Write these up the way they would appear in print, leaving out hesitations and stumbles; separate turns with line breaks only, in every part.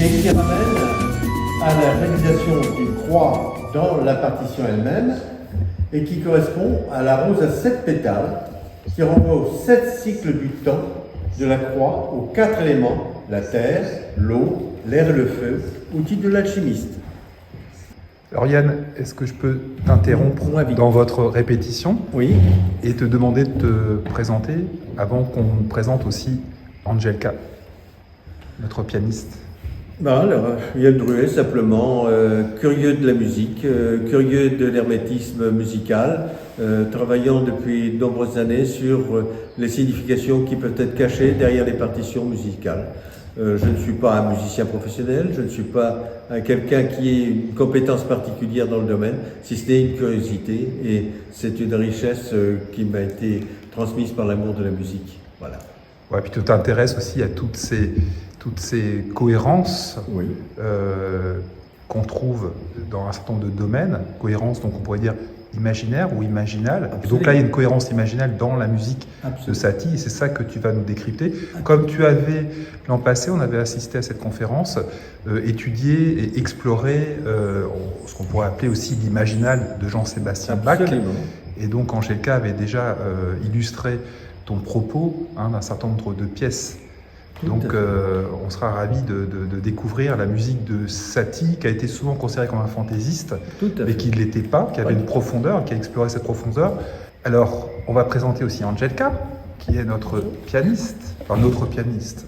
et qui ramène à la réalisation d'une croix dans la partition elle-même et qui correspond à la rose à 7 pétales qui renvoie aux 7 cycles du temps de la croix, aux 4 éléments, la terre, l'eau, l'air et le feu, outil de l'alchimiste.
Alors Yann, est-ce que je peux t'interrompre dans votre répétition
Oui.
et te demander de te présenter avant qu'on présente aussi Angelka, notre pianiste?
Alors, Yann Druet, simplement, curieux de la musique, curieux de l'hermétisme musical, travaillant depuis de nombreuses années sur les significations qui peuvent être cachées derrière les partitions musicales. Je ne suis pas un musicien professionnel, je ne suis pas quelqu'un qui ait une compétence particulière dans le domaine, si ce n'est une curiosité, et c'est une richesse qui m'a été transmise par l'amour de la musique. Voilà.
Ouais, puis tu t'intéresses aussi à toutes ces cohérences
oui.
Qu'on trouve dans un certain nombre de domaines, cohérences donc on pourrait dire imaginaire ou imaginale. Et donc là, il y a une cohérence imaginale dans la musique de Satie, et c'est ça que tu vas nous décrypter. Comme tu avais, l'an passé, on avait assisté à cette conférence, étudier et explorer ce qu'on pourrait appeler aussi l'imaginal de Jean-Sébastien Bach. Et donc Angelka avait déjà illustré ton propos d'un certain nombre de pièces. Donc on sera ravis de découvrir la musique de Satie, qui a été souvent considéré comme un fantaisiste, mais qui ne l'était pas, qui avait une profondeur, qui a exploré cette profondeur. Alors, on va présenter aussi Angelka, qui est notre pianiste, enfin notre pianiste.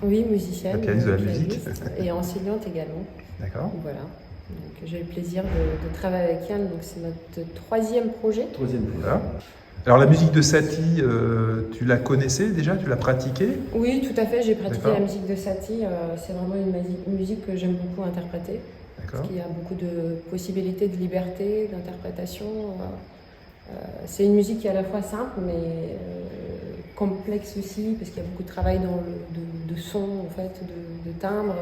Oui, musicienne.
La pianiste de la musique.
Et enseignante également.
D'accord.
Voilà. Donc j'ai eu le plaisir de travailler avec Yann, donc c'est notre troisième projet.
Voilà. Alors la musique de Satie, tu la connaissais déjà, tu l'as pratiquée?
Oui, tout à fait, j'ai pratiqué la musique de Satie. C'est vraiment une musique que j'aime beaucoup interpréter. Parce qu'il y a beaucoup de possibilités de liberté, d'interprétation. C'est une musique qui est à la fois simple, mais complexe aussi, parce qu'il y a beaucoup de travail de son, en fait, de timbre,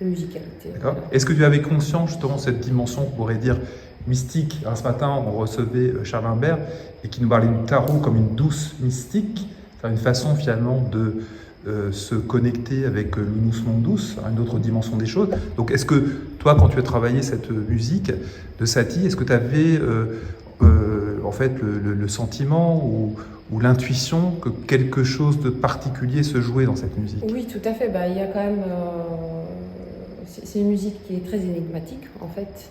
de musicalité.
D'accord. Voilà. Est-ce que tu avais conscience justement de cette dimension qu'on pourrait dire mystique? Ce matin, on recevait Charles Imbert et qui nous parlait du tarot comme une douce mystique, une façon finalement de se connecter avec l'unus mundus, une autre dimension des choses. Donc est-ce que toi, quand tu as travaillé cette musique de Satie, est-ce que tu avais en fait le sentiment ou l'intuition que quelque chose de particulier se jouait dans cette musique?
Oui, tout à fait. Il y a quand même... c'est une musique qui est très énigmatique, en fait.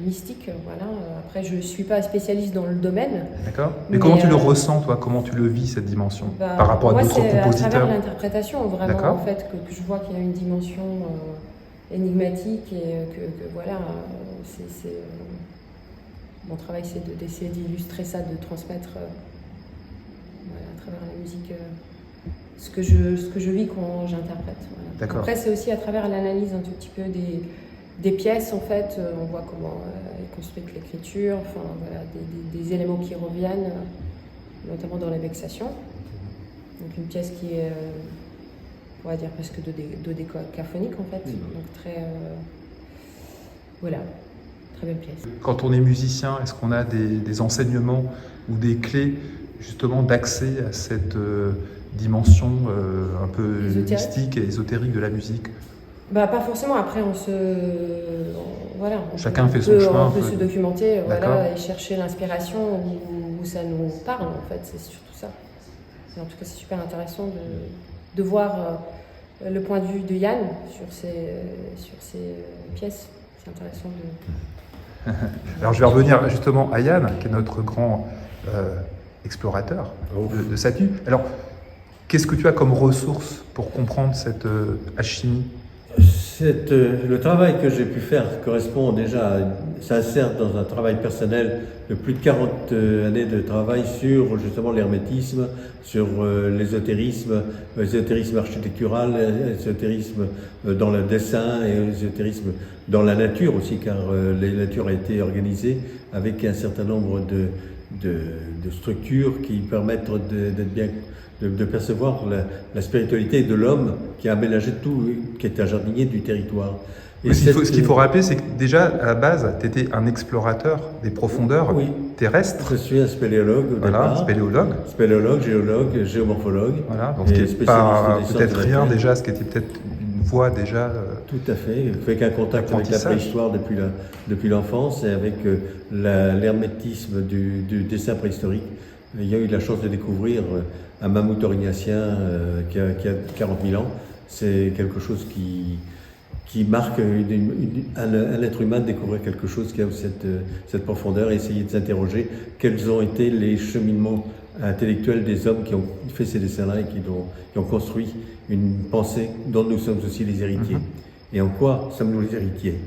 Mystique, voilà. Après, je ne suis pas spécialiste dans le domaine.
D'accord. Mais comment tu le ressens, toi? Comment tu le vis, cette dimension, par rapport à d'autres compositeurs?
Moi, c'est à travers l'interprétation, vraiment, en fait, que je vois qu'il y a une dimension énigmatique et que voilà, mon travail, c'est d'essayer d'illustrer ça, de transmettre voilà, à travers la musique ce que je vis quand j'interprète. Voilà. Après, c'est aussi à travers l'analyse un tout petit peu des pièces, en fait, on voit comment est construite l'écriture, enfin, voilà, des éléments qui reviennent, notamment dans les vexations. Donc une pièce qui est, on va dire, presque dodécaphonique, en fait, donc très, voilà, très belle pièce.
Quand on est musicien, est-ce qu'on a des enseignements ou des clés, justement, d'accès à cette dimension un peu mystique et ésotérique de la musique?
Pas forcément, après
chacun fait son chemin.
On peut se documenter voilà, et chercher l'inspiration où ça nous parle, en fait, c'est surtout ça. Et en tout cas, c'est super intéressant de voir le point de vue de Yann sur ces pièces. C'est intéressant de...
Alors je vais revenir justement à Yann, qui est notre grand explorateur de Satie. Alors, qu'est-ce que tu as comme ressources pour comprendre cette alchimie?
Le travail que j'ai pu faire correspond déjà, s'insère dans un travail personnel de plus de 40 années de travail sur justement l'hermétisme, sur l'ésotérisme architectural, l'ésotérisme dans le dessin et l'ésotérisme dans la nature aussi, car la nature a été organisée avec un certain nombre de structures qui permettent d'être bien, de percevoir la spiritualité de l'homme qui a aménagé tout, qui est un jardinier du territoire.
Et ce qu'il faut rappeler, c'est que déjà, à la base, tu étais un explorateur des profondeurs terrestres.
Je suis un spéléologue au départ. Spéléologue, géologue, géomorphologue.
Voilà, donc ce qui n'est pas peut-être rien déjà, ce qui était peut-être une voit déjà.
Tout à fait. Avec un contact avec la préhistoire depuis l'enfance et avec l'hermétisme du dessin préhistorique. Il y a eu la chance de découvrir un mammouth aurignacien qui a 40 000 ans. C'est quelque chose qui marque un être humain de découvrir quelque chose qui a cette profondeur et essayer de s'interroger quels ont été les cheminements intellectuels des hommes qui ont fait ces dessins-là et qui ont construit une pensée dont nous sommes aussi les héritiers. Et en quoi sommes-nous les héritiers?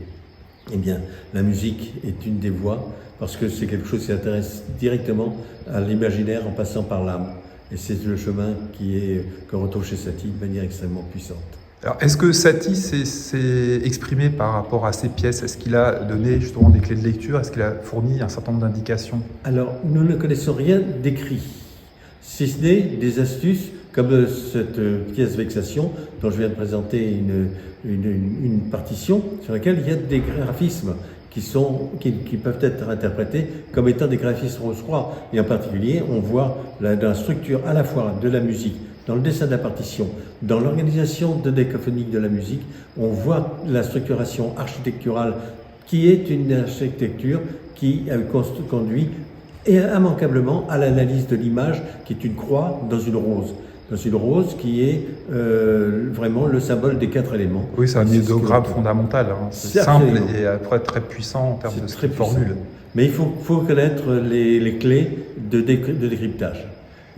Eh bien, la musique est une des voies parce que c'est quelque chose qui s'intéresse directement à l'imaginaire en passant par l'âme. Et c'est le chemin qu'on retrouve chez Satie de manière extrêmement puissante.
Alors, est-ce que Satie s'est exprimé par rapport à ses pièces? Est-ce qu'il a donné justement des clés de lecture? Est-ce qu'il a fourni un certain nombre d'indications?
Alors, nous ne connaissons rien d'écrit, si ce n'est des astuces comme cette pièce Vexation dont je viens de présenter une partition sur laquelle il y a des graphismes qui peuvent être interprétés comme étant des graphismes rose-croix. Et en particulier, on voit dans la structure à la fois de la musique, dans le dessin de la partition, dans l'organisation de décaphonique de la musique, on voit la structuration architecturale qui est une architecture qui conduit immanquablement à l'analyse de l'image qui est une croix dans une rose. Dans une rose qui est vraiment le symbole des 4 éléments.
Oui, c'est un idéogramme fondamental. Hein. C'est simple et après très puissant en termes de formule.
Mais il faut connaître les clés de décryptage.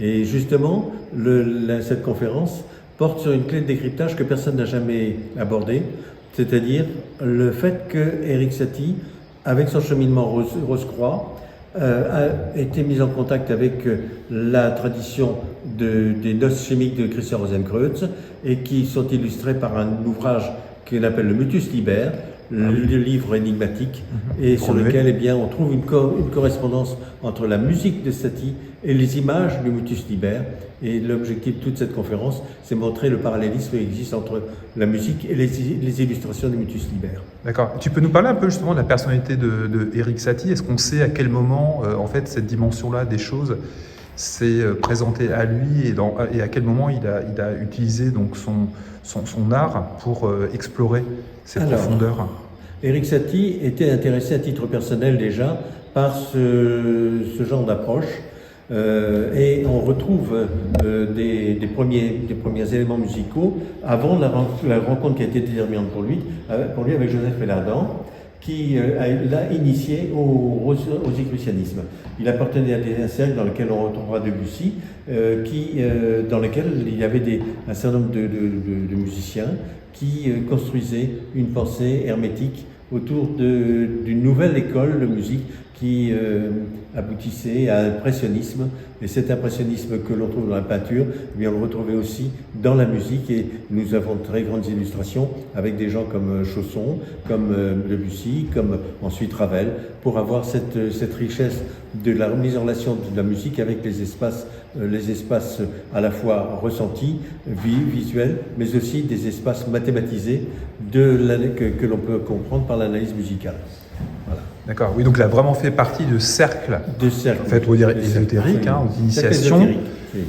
Et justement, cette conférence porte sur une clé de décryptage que personne n'a jamais abordée, c'est-à-dire le fait que Erik Satie, avec son cheminement Rose-Croix, a été mis en contact avec la tradition des noces chimiques de Christian Rosenkreuz et qui sont illustrées par un ouvrage qu'on appelle le Mutus Liber, le livre énigmatique, et sur lequel on trouve une correspondance entre la musique de Satie et les images du Mutus Liber. Et l'objectif de toute cette conférence, c'est montrer le parallélisme qui existe entre la musique et les illustrations du Mutus Liber.
D'accord. Tu peux nous parler un peu justement de la personnalité de Erik Satie? Est-ce qu'on sait à quel moment, en fait, cette dimension-là des choses s'est présentée à lui et à quel moment il a utilisé donc son art pour explorer ces profondeurs?
Erik Satie était intéressé à titre personnel déjà par ce genre d'approche. Et on retrouve des premiers éléments musicaux avant la rencontre qui a été déterminante pour lui avec Joseph Mélardan, qui l'a initié au rosicrucianisme. Il appartenait à un cercle dans lequel on retrouvera Debussy, dans lequel il y avait un certain nombre de musiciens qui construisaient une pensée hermétique autour d'une nouvelle école de musique qui aboutissait à l'impressionnisme. Et cet impressionnisme que l'on trouve dans la peinture, eh bien, on le retrouvait aussi dans la musique. Et nous avons de très grandes illustrations avec des gens comme Chausson, comme Debussy, comme ensuite Ravel, pour avoir cette richesse de la mise en relation de la musique avec les espaces à la fois ressentis, visuels, mais aussi des espaces mathématisés que l'on peut comprendre par l'analyse musicale. Voilà.
D'accord, oui, donc il a vraiment fait partie de cercles, en fait, on va dire ésotériques, d'initiation,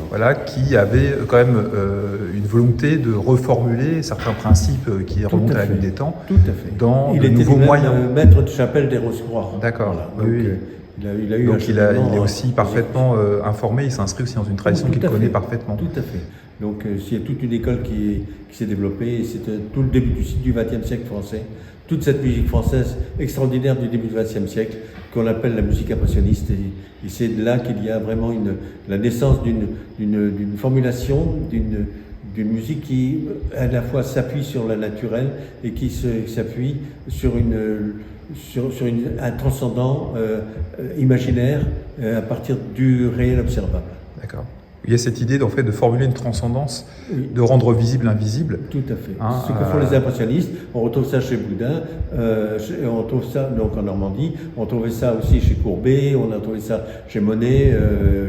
voilà, qui avait quand même une volonté de reformuler certains principes qui remontent à la nuit des temps dans de nouveaux moyens.
Il était maître de chapelle des Rose-Croix.
D'accord,
voilà.
oui. Il est aussi parfaitement informé, il s'inscrit aussi dans une tradition qu'il connaît parfaitement.
Tout à fait. Donc il y a toute une école qui s'est développée, et c'est tout le début du XXe siècle français, toute cette musique française extraordinaire du début du XXe siècle, qu'on appelle la musique impressionniste. Et c'est là qu'il y a vraiment la naissance d'une formulation, d'une musique qui à la fois s'appuie sur le naturel et qui s'appuie sur un transcendant imaginaire à partir du réel observable.
D'accord. Il y a cette idée de formuler une transcendance, de rendre visible l'invisible.
Tout à fait. Ce que font les impressionnistes, on retrouve ça chez Boudin, on retrouve ça donc en Normandie, on trouvait ça aussi chez Courbet, on a trouvé ça chez Monet,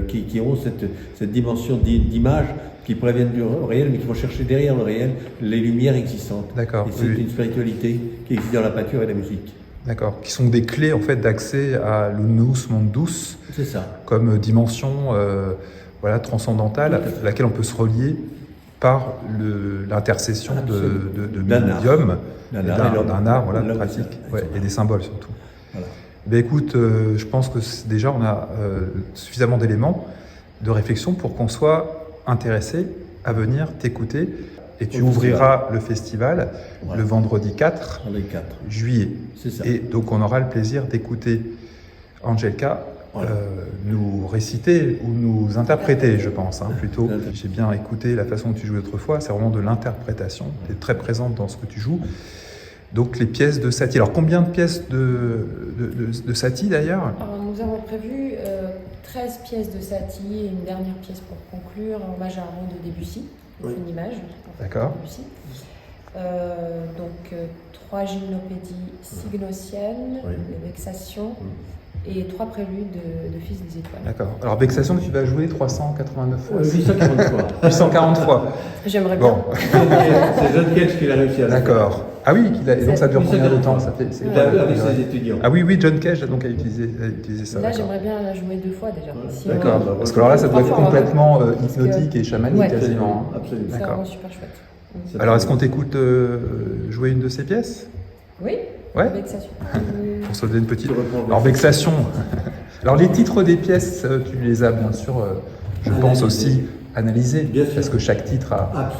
qui ont cette dimension d'image qui préviennent du réel, mais qui vont chercher derrière le réel les lumières existantes.
D'accord.
Et c'est une spiritualité qui existe dans la peinture et la musique.
D'accord, qui sont des clés en fait d'accès à l'unus mundus.
C'est ça.
Comme dimension transcendantale à laquelle on peut se relier par l'intercession de
D'un
médiums,
d'un
art, voilà, pratique, et des symboles surtout.
Voilà.
Ben écoute, je pense que déjà on a suffisamment d'éléments de réflexion pour qu'on soit intéressé à venir t'écouter. Et tu ouvriras le festival le vendredi 4 juillet.
C'est ça.
Et donc on aura le plaisir d'écouter Angelika nous réciter ou nous interpréter, je pense, plutôt. J'ai bien écouté la façon dont tu jouais autrefois, c'est vraiment de l'interprétation. Tu es très présente dans ce que tu joues. Donc les pièces de Satie. Alors combien de pièces de Satie d'ailleurs?
Nous avons prévu 13 pièces de Satie et une dernière pièce pour conclure en hommage à un rond de Debussy, une image.
D'accord.
Donc 3 gymnopédies cygnotiennes, les vexations et 3 préludes de Fils des Étoiles.
D'accord. Alors vexation, tu vas jouer 389 fois
840 fois.
840 fois.
J'aimerais bien.
C'est John Cage qui l'a réussi à faire.
D'accord. Ah oui, et donc ça dure combien de temps?
Avec ses étudiants.
Ah oui, John Cage donc, a utilisé ça.
Là, j'aimerais bien la jouer 2 fois déjà.
D'accord. Parce que alors là, ça doit être complètement hypnotique et chamanique quasiment.
Absolument.
C'est vraiment super chouette.
Alors, est-ce qu'on t'écoute jouer une de ces pièces?
Oui.
Ouais.
Vexation.
Pour se donner une petite. Alors, vexation. Alors, les titres des pièces, tu les as bien sûr, je pense aussi analysés. Parce que chaque titre a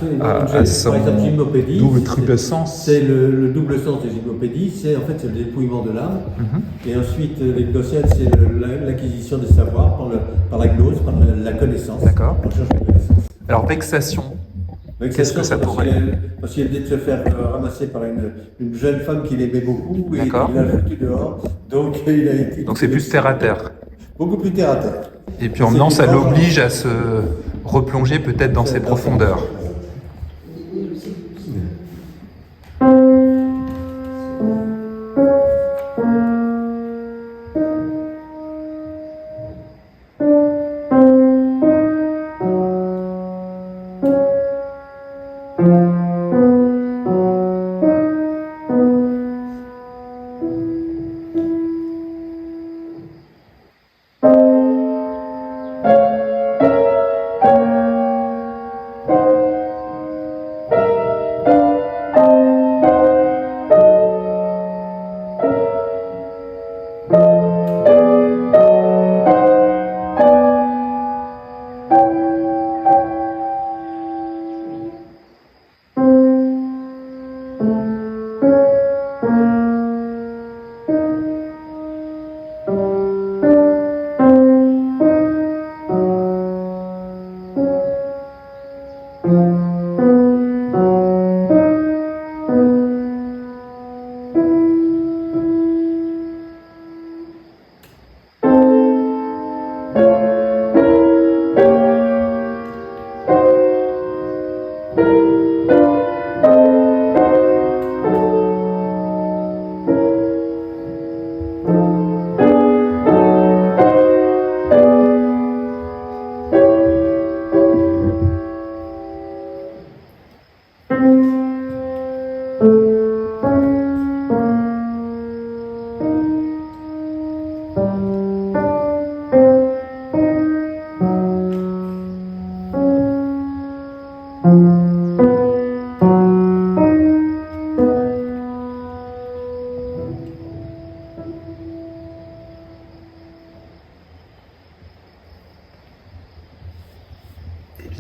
son
par exemple, gymnopédie,
double, triple sens.
C'est le double sens des gymnopédies, c'est le dépouillement de l'âme. Et ensuite, les gnosiennes, c'est l'acquisition des savoirs par la gnose, par la connaissance.
D'accord.
On cherche la connaissance.
Alors, vexation. Qu'est-ce que ça pourrait être?
Parce qu'il venait de se faire ramasser par une jeune femme qu'il aimait beaucoup et il l'a foutu dehors. Donc il a été.
Donc c'est plus terre à terre.
Beaucoup plus terre à terre.
Et puis en venant, ça l'oblige à se replonger peut-être dans ses profondeurs.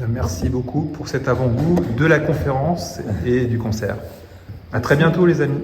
Merci beaucoup pour cet avant-goût de la conférence et du concert. À très bientôt les amis.